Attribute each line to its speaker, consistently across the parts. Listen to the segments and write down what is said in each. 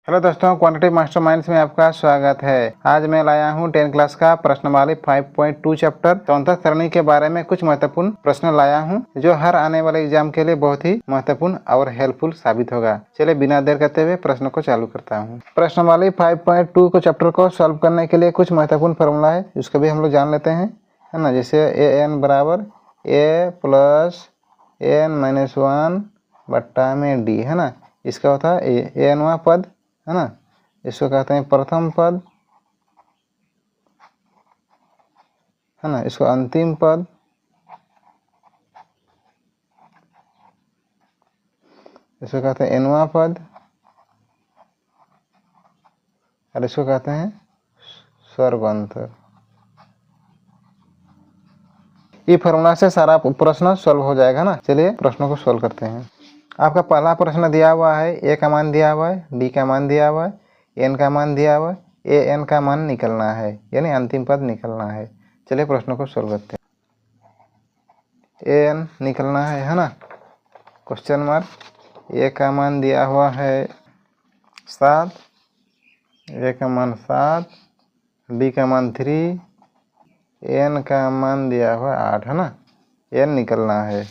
Speaker 1: Hello दोस्तों, quantitative masterminds में आपका स्वागत है। आज मैं लाया हूं 10 क्लास का प्रश्नमाली 5.2 चैप्टर चौथा सरणी के बारे में कुछ महत्वपूर्ण प्रश्न लाया हूं, जो हर आने वाले एग्जाम के लिए बहुत ही महत्वपूर्ण और हेल्पफुल साबित होगा। चलिए बिना देर करते हुए प्रश्न को चालू करता हूं। प्रश्नमाली 5.2 को चैप्टर को सॉल्व करने के लिए कुछ महत्वपूर्ण फॉर्मूला है, उसको भी हम लोग जान लेते हैं, है ना। जैसे an बराबर a प्लस n-1 बट्टा में d, है ना। इसका होता है एनवा पद, है ना। इसको कहते हैं प्रथम पद, है ना। इसको अंतिम पद, इसको कहते हैं एनवा पद, और इसको कहते हैं स्वर्गांतर। ये फॉर्मूला से सारा प्रश्न सॉल्व हो जाएगा ना। चलिए प्रश्नों को सॉल्व करते हैं। आपका पहला प्रश्न दिया हुआ है, ए का मान दिया हुआ है, डी का मान दिया हुआ है, एन का मान दिया हुआ है, ए एन का मान निकलना है, यानी अंतिम पद निकलना है। चलिए प्रश्नों को सॉल्व करते हैं। ए एन निकलना है ना। Question mark. ए का मान दिया हुआ है 7, ए का मान 7, डी का मान 3, एन का मान दिया हुआ है 8, है ना। एन निकलना है।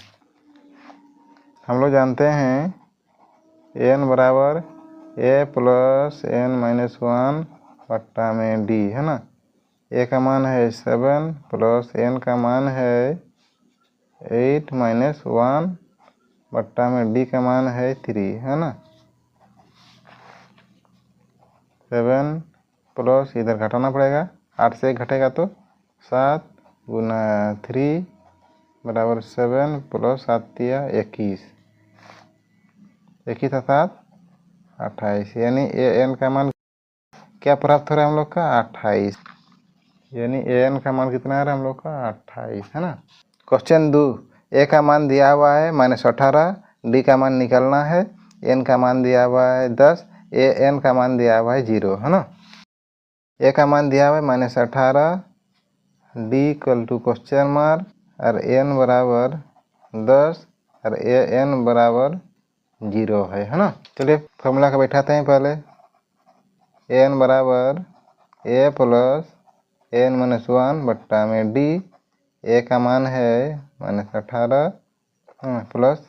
Speaker 1: हम लोग जानते हैं एन बराबर ए प्लस n-1 बट्टा में डी, है ना। ए का मान है 7 प्लस एन का मान है 8-1 बट्टा में डी का मान है 3, है ना। 7 प्लस इधर घटाना पड़ेगा, 8 से घटेगा तो 7 गुना 3 बराबर 7 प्लस 7 21, 21 7 28, यानी ए एन का मान क्या प्राप्त हो रहा है हम लोग का 28, यानी ए एन का मान कितना आ रहा है हम लोग का 28, है ना। क्वेश्चन 2, ए का मान दिया हुआ है -18, डी का मान निकलना है, एन का मान दिया हुआ है 10, ए एन का मान दिया हुआ है 0, है ना। ए का मान दिया हुआ है -18, d equal to question mark, और एन बराबर 10 और ए एन बराबर 0 है ना। चलिए फॉर्मूला का बैठाते हैं पहले। एन बराबर ए प्लस n-1 बट्टा में डी, ए का मान है -18 प्लस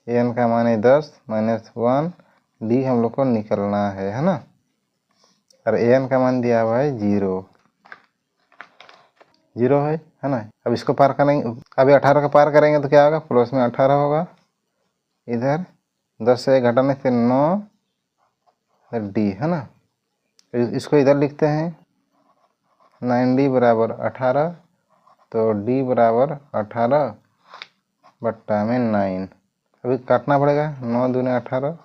Speaker 1: एन का मान है 10 -1, डी हम लोग को निकलना है ना। और एन का मान दिया हुआ है 0 है ना। अब इसको पार करेंगे, अभी 18 को पार करेंगे तो क्या होगा, प्लस में 18 होगा, इधर 10 से घटाने से 9 डी, है ना। इसको इधर लिखते हैं 9d बराबर 18, तो d बराबर 18 बट्टा में 9। अभी काटना पड़ेगा, 9 दूने 18,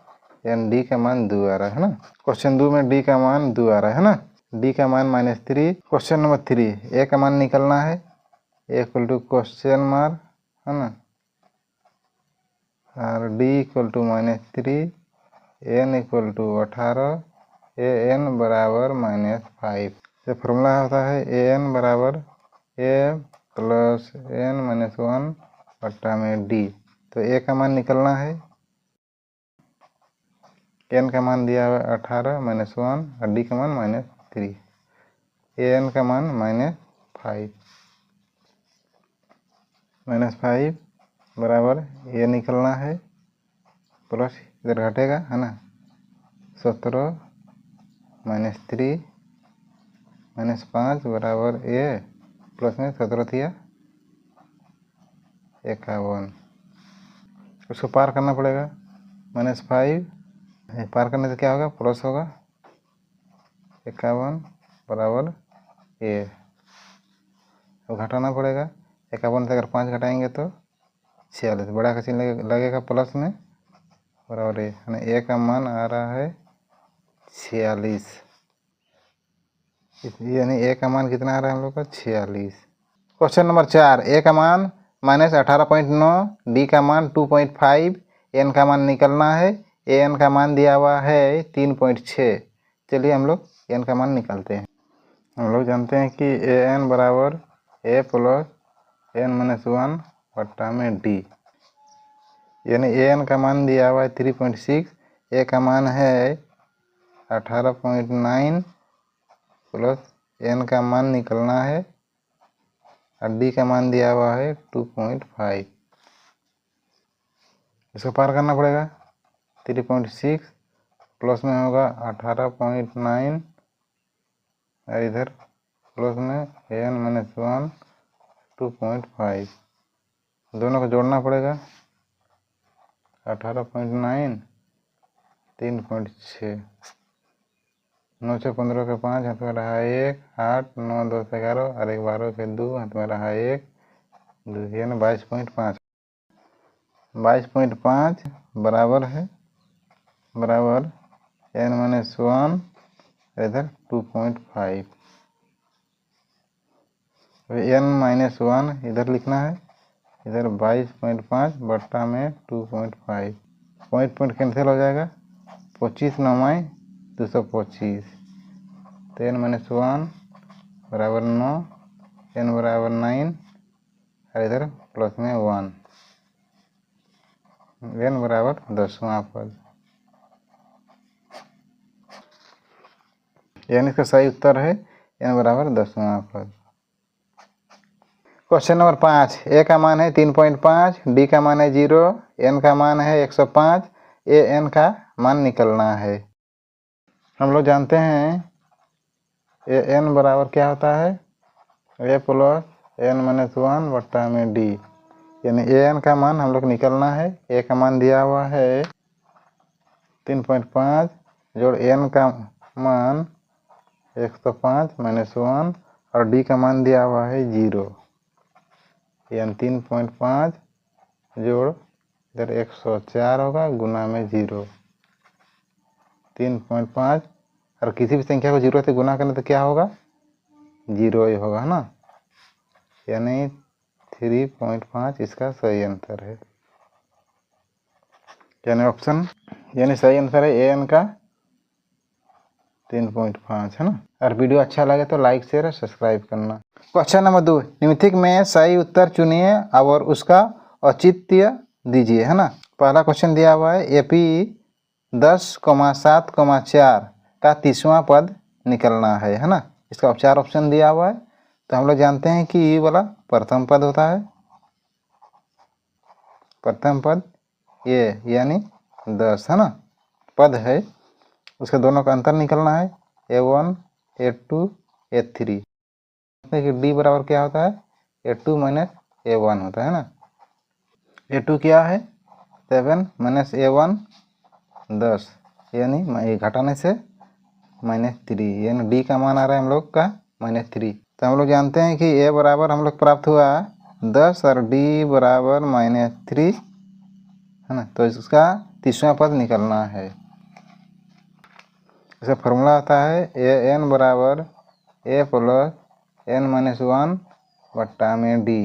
Speaker 1: यानी d का मान 2 आ रहा है ना। क्वेश्चन 2 में d का मान 2 आ रहा है ना। d का मान -3। क्वेश्चन नंबर 3, a का मान निकलना है, a equal to question mark, है ना, और d equal to -3, n equal to 18, a n बराबर -5। ये फॉर्मूला होता है ए एन बराबर ए प्लस n-1 बट्टा में डी। तो ए का मान निकलना है, एन का मान दिया हुआ 18 -1 और डी का मान -3, ए एन का मान -5 बराबर ए निकलना है, प्लस इधर घटेगा, है ना, 17 -3 -5 बराबर ए, प्लस में 17 51, उसको पार करना पड़ेगा, -5 पार करने से क्या होगा, प्लस होगा, 51 बराबर ए। अब घटाना पड़ेगा, 51 से अगर 5 घटाएंगे तो 46, बड़ा का चिन्ह लगेगा प्लस में, बराबर ए, यानी ए का मान आ रहा है 46, यानी ए का मान कितना आ रहा है हम लोग का 46। क्वेश्चन नंबर 4, ए का मान -18.9, डी का मान 2.5, एन का मान निकलना है, ए एन का मान दिया हुआ है 3.6। चलिए हम लोग एन का मान निकालते हैं। हम लोग जानते हैं कि ए एन बराबर ए प्लस n-1 बट्टा में डी, यानी ए एन का मान दिया हुआ है 3.6, ए का मान है 18.9 प्लस एन का मान निकलना है और डी का मान दिया हुआ है 2.5। इसको पार करना पड़ेगा। 3.6 प्लस में होगा 18.9 और इधर प्लस में n-1 2.5, दोनों को जोड़ना पड़ेगा। 18.9 3.6, 9 से 15 के 5 हाथ में रहा 1, 8 9 2 से 11 और 1 12 के 2 हाथ में रहा 1 2, यानी 22.5। 22.5 बराबर है बराबर n-1 इधर 2.5। n-1 इधर लिखना है, इधर 22.5 बट्टा में 2.5, पॉइंट कैंसिल हो जाएगा। 25 9 225, तो n-1 बराबर 9, n बराबर 9 और इधर प्लस में 1, n बराबर 10वां पद, यानी इसका सही उत्तर है n बराबर 10वां पद। क्वेश्चन नंबर 5, ए का मान है 3.5, डी का मान है 0, एन का मान है 105, ए एन का मान निकलना है। हम लोग जानते हैं ए एन बराबर क्या होता है, ए प्लस n-1 बट्टा में डी, यानी ए एन का मान हम लोग निकलना है। ए का मान दिया हुआ है 3.5 जोड़ एन का मान 105 -1 और डी का मान दिया हुआ है 0, यानी 3.5 जोड़ इधर 104 होगा गुना में 0। 3.5 और किसी भी संख्या को 0 से गुना करने तो क्या होगा, 0 ही होगा, है ना, यानी 3.5 इसका सही आंसर है, यानी ऑप्शन यानी सही आंसर है ए एन का 3.5, है ना। और वीडियो अच्छा लगे तो लाइक शेयर और सब्सक्राइब करना। क्वेश्चन नंबर 2, निम्नलिखित में सही उत्तर चुनिए और उसका औचित्य दीजिए, है ना। पहला क्वेश्चन दिया हुआ है एपी 10,7,4 का 30वां पद निकलना है ना। इसका 4 ऑप्शन दिया हुआ है, तो हम लोग जानते हैं कि ये वाला प्रथम पद होता है, प्रथम पद ये यानी 10, है ना, पद है, उसके दोनों का अंतर निकलना है A1 A2 A3। कि डी बराबर क्या होता है, A2 - A1 होता है ना। A2 क्या है 7 - A1 10, यानी घटाने से -3, यानी डी का मान आ रहा है हम लोग का -3। तो हम लोग जानते हैं कि ए बराबर हम लोग प्राप्त हुआ 10 और डी बराबर -3, है ना। तो इसका 30वां पद निकलना है। इसका फॉर्मूला आता है ए एन बराबर ए प्लस n-1 बट्टा में डी।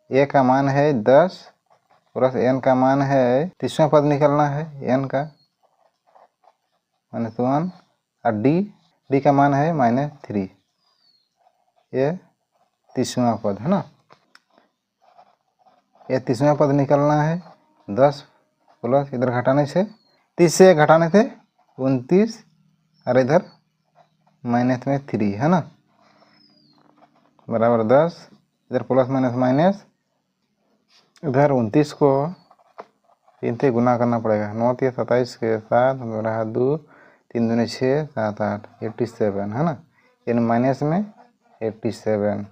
Speaker 1: ए का मान है 10 प्लस एन का मान है 30वां पद निकलना है एन का -1 और डी का मान है -3, ये 30वां पद, है ना। ये 30वां पद निकलना है 10 प्लस इधर घटाने से 30 से घटाने से 29 और इधर -3, है ना, बराबर 10, इधर प्लस माइनस इधर 29 को 3 से गुना करना पड़ेगा। 9 × 27 के 7 रहा 2, 3 दूनी 6 7 8 87, है ना, यानी माइनस में 87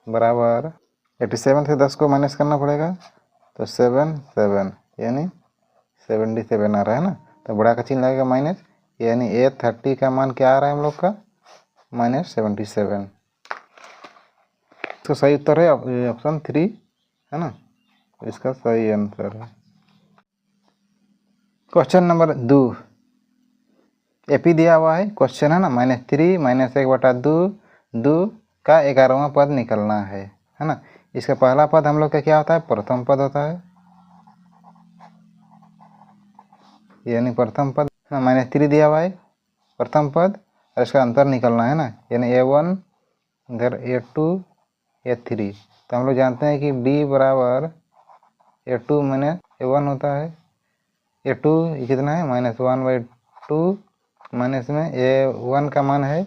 Speaker 1: बराबर 87 से 10 को माइनस करना पड़ेगा, तो 7 7 यानी 77 आ रहा है ना। तो बड़ा का चिन्ह लगेगा माइनस, यानी A30 का मान क्या आ रहा है हम लोग का -77। तो सही उत्तर है ऑप्शन 3, है ना, इसका सही आंसर है। क्वेश्चन नंबर 2, एपी दिया हुआ है क्वेश्चन, है ना, -3 -1 बटा 2 का 11वां पद निकलना है ना। इसका पहला पद हम लोग का क्या होता है, प्रथम पद होता है, यानी प्रथम पद -3 दिया हुआ है प्रथम पद और इसका अंतर निकलना है ना, यानी A1 इधर A2 A3। तो हम लोग जानते हैं कि D बराबर A2 - A1 होता है, ये 2 ये कितना है -1/2 माइनस में ये 1 का मान है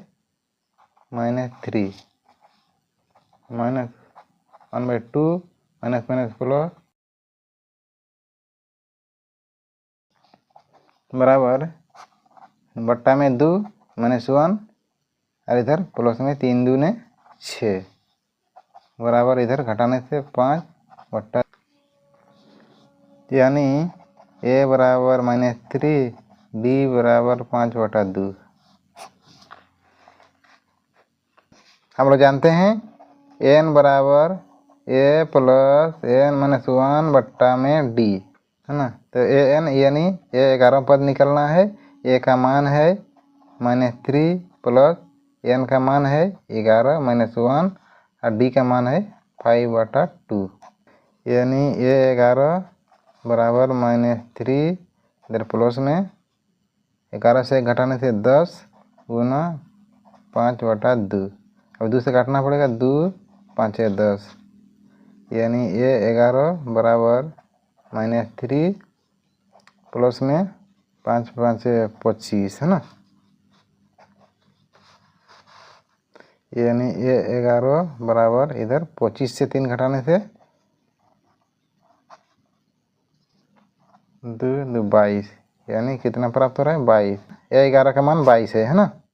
Speaker 1: -3 -1/2 माइनस माइनस प्लस बराबर बट्टा में 2 -1 और इधर प्लस में 3 दूने 6 बराबर इधर घटाने से 5 बट्टा यानी a बराबर -3 b बराबर 5/2। हम लोग जानते हैं n बराबर a प्लस n-1 बट्टा में d है ना। तो an यानी ये 11 पद निकलना है। a का मान है -3 प्लस n का मान है 11 -1 और d का मान है 5/2 यानी ये 11 बराबर -3 इधर प्लस में 11 से घटाने से 10 गुना 5/2 अब 2 से काटना पड़ेगा 2 5 10 यानी ये 11 बराबर -3 प्लस में 5 5 25 है ना। यानी ये 11 बराबर इधर 25 से 3 घटाने से 2 2 22 यानी कितना प्राप्त हो रहा है 22। ये 11 का मान 22 है ना।